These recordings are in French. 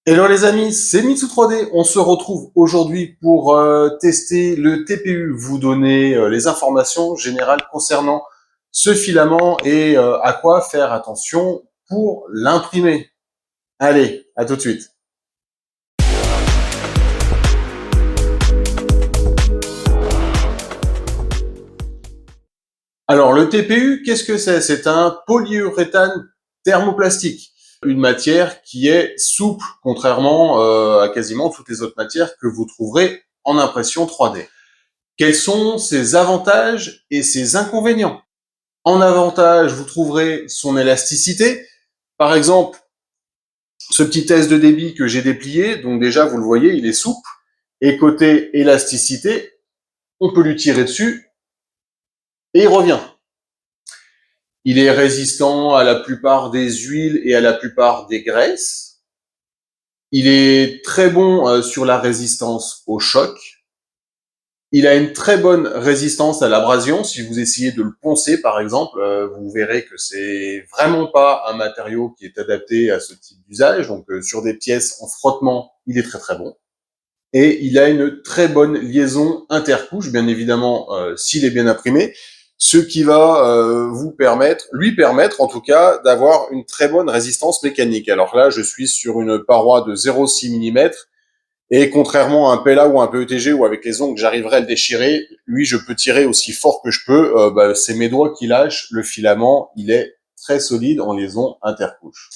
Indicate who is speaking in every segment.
Speaker 1: Hello les amis, c'est Mitsu 3D. On se retrouve aujourd'hui pour tester le TPU, vous donner les informations générales concernant ce filament et à quoi faire attention pour l'imprimer. Allez, à tout de suite. Alors le TPU, qu'est-ce que c'est? C'est un polyuréthane thermoplastique, une matière qui est souple, contrairement à quasiment toutes les autres matières que vous trouverez en impression 3D. Quels sont ses avantages et ses inconvénients? En avantage, vous trouverez son élasticité. Par exemple, ce petit test de débit que j'ai déplié, donc déjà, vous le voyez, il est souple. Et côté élasticité, on peut lui tirer dessus et il revient. Il est résistant à la plupart des huiles et à la plupart des graisses. Il est très bon sur la résistance au choc. Il a une très bonne résistance à l'abrasion. Si vous essayez de le poncer, par exemple, vous verrez que c'est vraiment pas un matériau qui est adapté à ce type d'usage. Donc, sur des pièces en frottement, il est très très bon. Et il a une très bonne liaison intercouche, bien évidemment, s'il est bien imprimé, ce qui va lui permettre en tout cas, d'avoir une très bonne résistance mécanique. Alors là, je suis sur une paroi de 0,6 mm, et contrairement à un PLA ou un PETG où avec les ongles j'arriverai à le déchirer, lui je peux tirer aussi fort que je peux. C'est mes doigts qui lâchent. Le filament, il est très solide en liaison intercouche.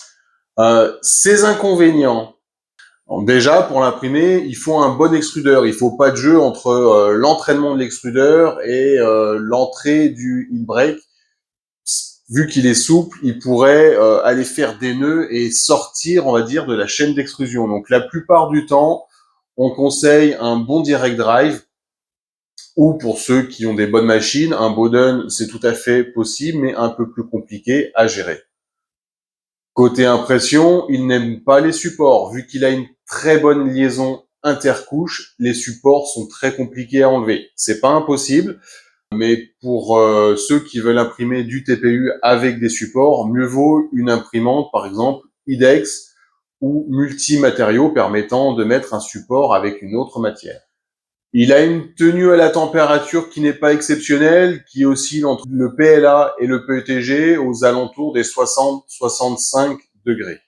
Speaker 1: Ses inconvénients. Donc déjà, pour l'imprimer, il faut un bon extrudeur. Il faut pas de jeu entre l'entraînement de l'extrudeur et l'entrée du heat break. Vu qu'il est souple, il pourrait aller faire des nœuds et sortir, on va dire, de la chaîne d'extrusion. Donc la plupart du temps, on conseille un bon direct drive, ou pour ceux qui ont des bonnes machines, un Bowden, c'est tout à fait possible, mais un peu plus compliqué à gérer. Côté impression, il n'aime pas les supports. Vu qu'il a une très bonne liaison intercouche, les supports sont très compliqués à enlever. C'est pas impossible, mais pour ceux qui veulent imprimer du TPU avec des supports, mieux vaut une imprimante, par exemple IDEX ou multimatériaux permettant de mettre un support avec une autre matière. Il a une tenue à la température qui n'est pas exceptionnelle, qui oscille entre le PLA et le PETG aux alentours des 60-65 degrés.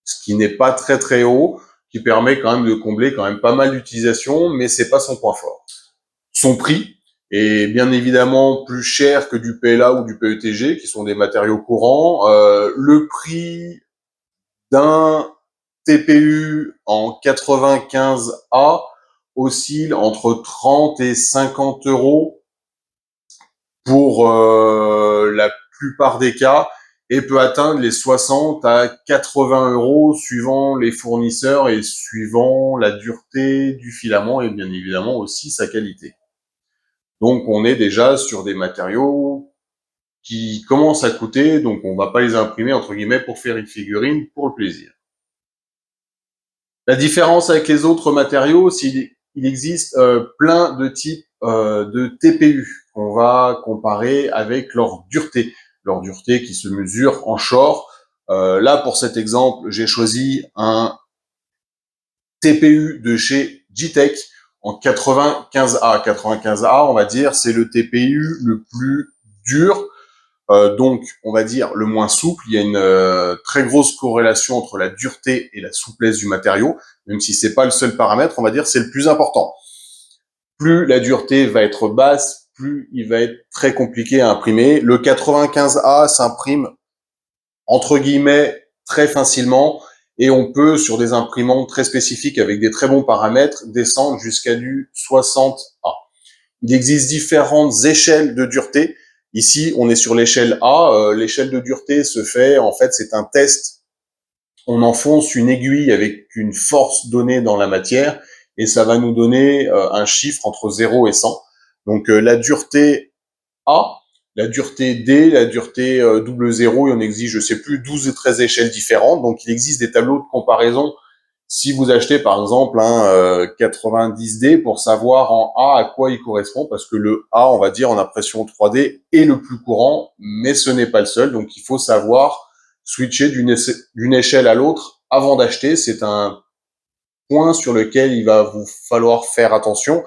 Speaker 1: Ce qui n'est pas très très haut, qui permet quand même de combler quand même pas mal d'utilisation, mais c'est pas son point fort. Son prix est bien évidemment plus cher que du PLA ou du PETG, qui sont des matériaux courants. Le prix d'un TPU en 95A oscille entre 30 et 50 euros pour la plupart des cas, et peut atteindre les 60 à 80 euros suivant les fournisseurs et suivant la dureté du filament et bien évidemment aussi sa qualité. Donc on est déjà sur des matériaux qui commencent à coûter, donc on va pas les imprimer entre guillemets pour faire une figurine pour le plaisir. La différence avec les autres matériaux, il existe plein de types de TPU qu'on va comparer avec leur dureté qui se mesure en short. Là, pour cet exemple, j'ai choisi un TPU de chez G-Tech en 95A. 95A, on va dire, c'est le TPU le plus dur, donc on va dire le moins souple. Il y a une très grosse corrélation entre la dureté et la souplesse du matériau, même si c'est pas le seul paramètre, on va dire c'est le plus important. Plus la dureté va être basse, plus il va être très compliqué à imprimer. Le 95A s'imprime entre guillemets très facilement, et on peut sur des imprimantes très spécifiques avec des très bons paramètres descendre jusqu'à du 60A. Il existe différentes échelles de dureté. Ici, on est sur l'échelle A. L'échelle de dureté se fait, en fait, c'est un test. On enfonce une aiguille avec une force donnée dans la matière et ça va nous donner un chiffre entre 0 et 100. Donc la dureté A, la dureté D, la dureté double 0, il en existe, je sais plus, 12 ou 13 échelles différentes. Donc il existe des tableaux de comparaison si vous achetez par exemple un 90D pour savoir en A à quoi il correspond, parce que le A, on va dire en impression 3D, est le plus courant, mais ce n'est pas le seul. Donc il faut savoir switcher d'une échelle à l'autre avant d'acheter. C'est un points sur lesquels il va vous falloir faire attention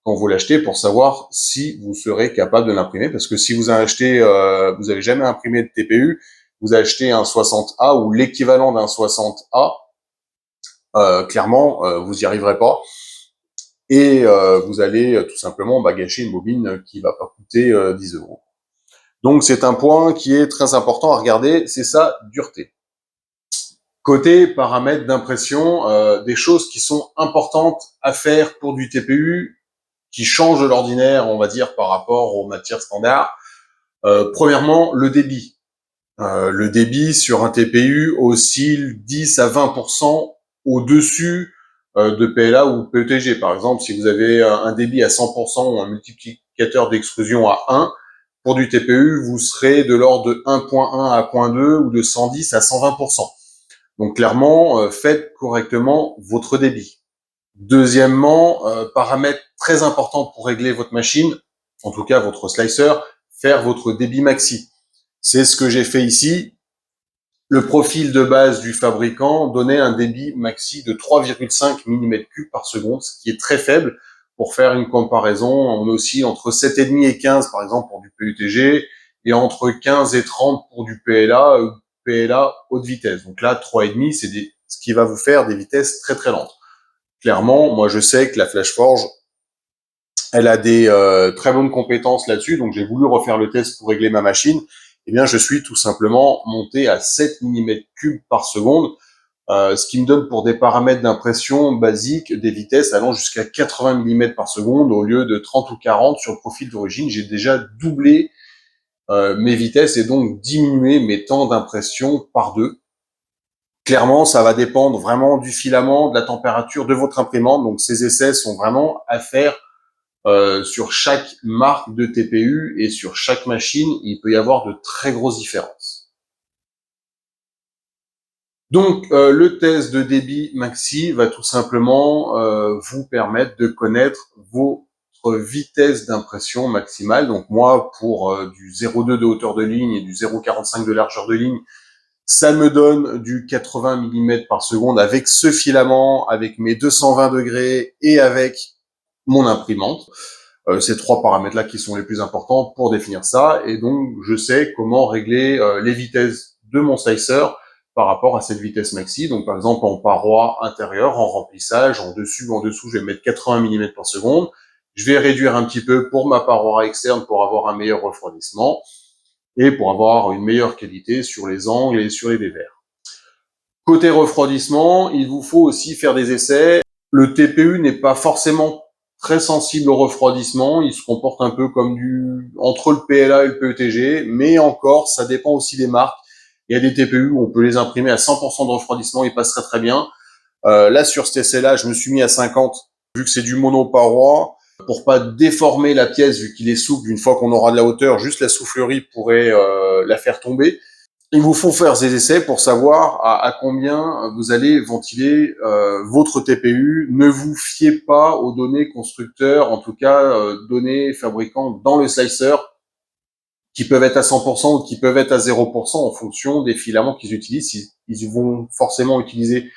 Speaker 1: quand vous l'achetez pour savoir si vous serez capable de l'imprimer. Parce que si vous achetez, vous avez jamais imprimé de TPU, vous achetez un 60A ou l'équivalent d'un 60A, clairement, vous n'y arriverez pas. Et vous allez tout simplement gâcher une bobine qui va pas coûter 10 euros. Donc c'est un point qui est très important à regarder, c'est sa dureté. Côté paramètres d'impression, des choses qui sont importantes à faire pour du TPU, qui changent de l'ordinaire, on va dire, par rapport aux matières standards. Premièrement, le débit. Le débit sur un TPU oscille 10 à 20% au-dessus de PLA ou PETG. Par exemple, si vous avez un débit à 100% ou un multiplicateur d'extrusion à 1, pour du TPU, vous serez de l'ordre de 1.1 à 1.2 ou de 110 à 120%. Donc clairement, faites correctement votre débit. Deuxièmement, paramètre très important pour régler votre machine, en tout cas votre slicer, faire votre débit maxi. C'est ce que j'ai fait ici. Le profil de base du fabricant donnait un débit maxi de 3,5 mm3 par seconde, ce qui est très faible. Pour faire une comparaison, on oscille entre 7,5 et 15 par exemple pour du PUTG et entre 15 et 30 pour du PLA ou PLA haute vitesse. Donc là, 3,5, c'est ce qui va vous faire des vitesses très très lentes. Clairement, moi je sais que la Flashforge, elle a des très bonnes compétences là-dessus, donc j'ai voulu refaire le test pour régler ma machine. Eh bien, je suis tout simplement monté à 7 mm3 par seconde, ce qui me donne pour des paramètres d'impression basiques des vitesses allant jusqu'à 80 mm par seconde au lieu de 30 ou 40 sur le profil d'origine. J'ai déjà doublé mes vitesses et donc diminué mes temps d'impression par 2. Clairement, ça va dépendre vraiment du filament, de la température de votre imprimante. Donc, ces essais sont vraiment à faire sur chaque marque de TPU et sur chaque machine. Il peut y avoir de très grosses différences. Donc, le test de débit maxi va tout simplement vous permettre de connaître votre vitesse d'impression maximale. Donc, moi, pour du 0,2 de hauteur de ligne et du 0,45 de largeur de ligne, ça me donne du 80 mm par seconde avec ce filament, avec mes 220 degrés et avec mon imprimante. Ces trois paramètres-là qui sont les plus importants pour définir ça. Et donc, je sais comment régler les vitesses de mon slicer par rapport à cette vitesse maxi. Donc, par exemple, en paroi intérieure, en remplissage, en dessous, je vais mettre 80 mm par seconde. Je vais réduire un petit peu pour ma paroi externe pour avoir un meilleur refroidissement et pour avoir une meilleure qualité sur les angles et sur les dévers. Côté refroidissement, il vous faut aussi faire des essais. Le TPU n'est pas forcément très sensible au refroidissement, il se comporte un peu comme entre le PLA et le PETG, mais encore, ça dépend aussi des marques. Il y a des TPU où on peut les imprimer à 100% de refroidissement, ils passeraient très bien. Là, sur cet essai-là, je me suis mis à 50, vu que c'est du monoparoi, pour pas déformer la pièce, vu qu'il est souple. Une fois qu'on aura de la hauteur, juste la soufflerie pourrait la faire tomber. Il vous faut faire des essais pour savoir à combien vous allez ventiler votre TPU. Ne vous fiez pas aux données constructeurs, en tout cas données fabricants dans le slicer, qui peuvent être à 100% ou qui peuvent être à 0% en fonction des filaments qu'ils utilisent. Ils vont forcément utiliser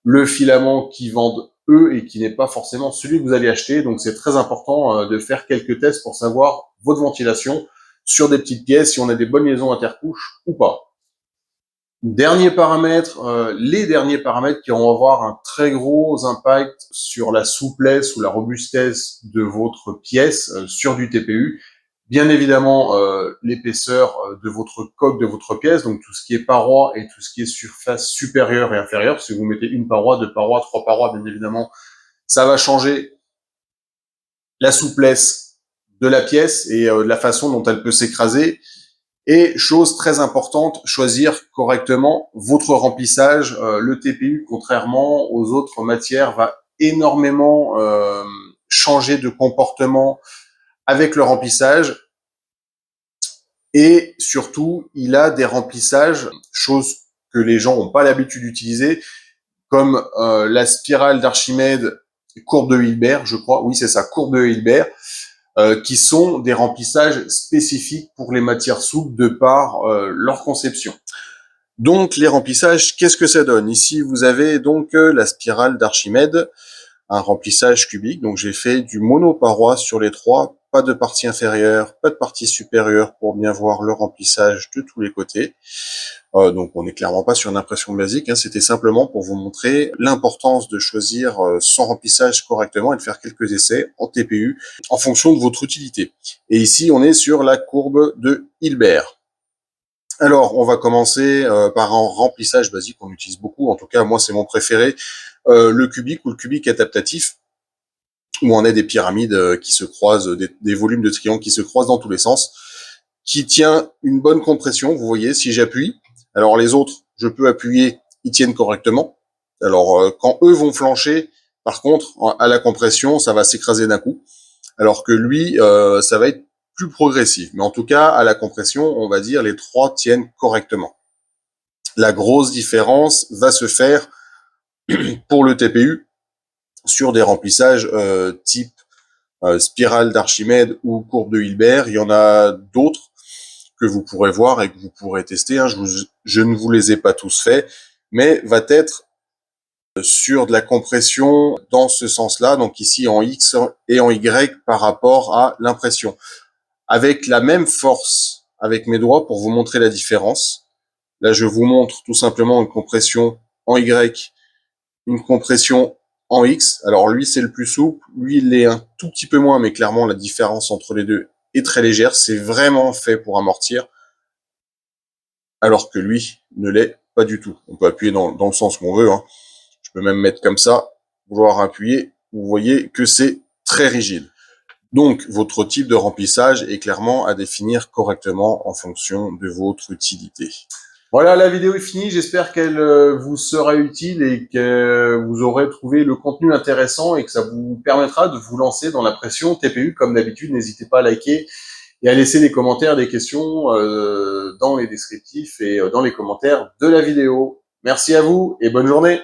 Speaker 1: le filament qu'ils vendent eux et qui n'est pas forcément celui que vous allez acheter. Donc c'est très important de faire quelques tests pour savoir votre ventilation sur des petites pièces, si on a des bonnes liaisons intercouches ou pas. Dernier paramètre, les derniers paramètres qui vont avoir un très gros impact sur la souplesse ou la robustesse de votre pièce sur du TPU. Bien évidemment, l'épaisseur de votre coque de votre pièce, donc tout ce qui est paroi et tout ce qui est surface supérieure et inférieure. Si vous mettez une paroi, deux parois, trois parois, bien évidemment, ça va changer la souplesse de la pièce et la façon dont elle peut s'écraser. Et chose très importante, choisir correctement votre remplissage. Le TPU, contrairement aux autres matières, va énormément changer de comportement avec le remplissage. Et surtout, il a des remplissages, chose que les gens n'ont pas l'habitude d'utiliser, comme la spirale d'Archimède, courbe de Hilbert, je crois. Oui, c'est ça, courbe de Hilbert. Qui sont des remplissages spécifiques pour les matières souples de par leur conception. Donc les remplissages, qu'est-ce que ça donne? Ici, vous avez donc la spirale d'Archimède, un remplissage cubique. Donc j'ai fait du monoparoi sur les trois, pas de partie inférieure, pas de partie supérieure pour bien voir le remplissage de tous les côtés. Donc on n'est clairement pas sur une impression basique, hein, c'était simplement pour vous montrer l'importance de choisir son remplissage correctement et de faire quelques essais en TPU en fonction de votre utilité. Et ici on est sur la courbe de Hilbert. Alors, on va commencer par un remplissage basique qu'on utilise beaucoup. En tout cas, moi, c'est mon préféré, le cubique ou le cubique adaptatif, où on a des pyramides qui se croisent, des volumes de triangles qui se croisent dans tous les sens, qui tient une bonne compression. Vous voyez, si j'appuie, alors les autres, je peux appuyer, ils tiennent correctement. Alors, quand eux vont flancher, par contre, à la compression, ça va s'écraser d'un coup, alors que lui, ça va être plus progressif. Mais en tout cas, à la compression, on va dire les trois tiennent correctement. La grosse différence va se faire pour le TPU sur des remplissages type spirale d'Archimède ou courbe de Hilbert. Il y en a d'autres que vous pourrez voir et que vous pourrez tester. Hein. Je ne vous les ai pas tous faits, mais va être sur de la compression dans ce sens-là, donc ici en X et en Y par rapport à l'impression. Avec la même force avec mes doigts pour vous montrer la différence. Là, je vous montre tout simplement une compression en Y, une compression en X. Alors lui, c'est le plus souple. Lui, il l'est un tout petit peu moins, mais clairement, la différence entre les deux est très légère. C'est vraiment fait pour amortir, alors que lui ne l'est pas du tout. On peut appuyer dans le sens qu'on veut. Hein. Je peux même mettre comme ça, vouloir appuyer. Vous voyez que c'est très rigide. Donc, votre type de remplissage est clairement à définir correctement en fonction de votre utilité. Voilà, la vidéo est finie. J'espère qu'elle vous sera utile et que vous aurez trouvé le contenu intéressant et que ça vous permettra de vous lancer dans la pression TPU. Comme d'habitude, n'hésitez pas à liker et à laisser des commentaires, des questions dans les descriptifs et dans les commentaires de la vidéo. Merci à vous et bonne journée.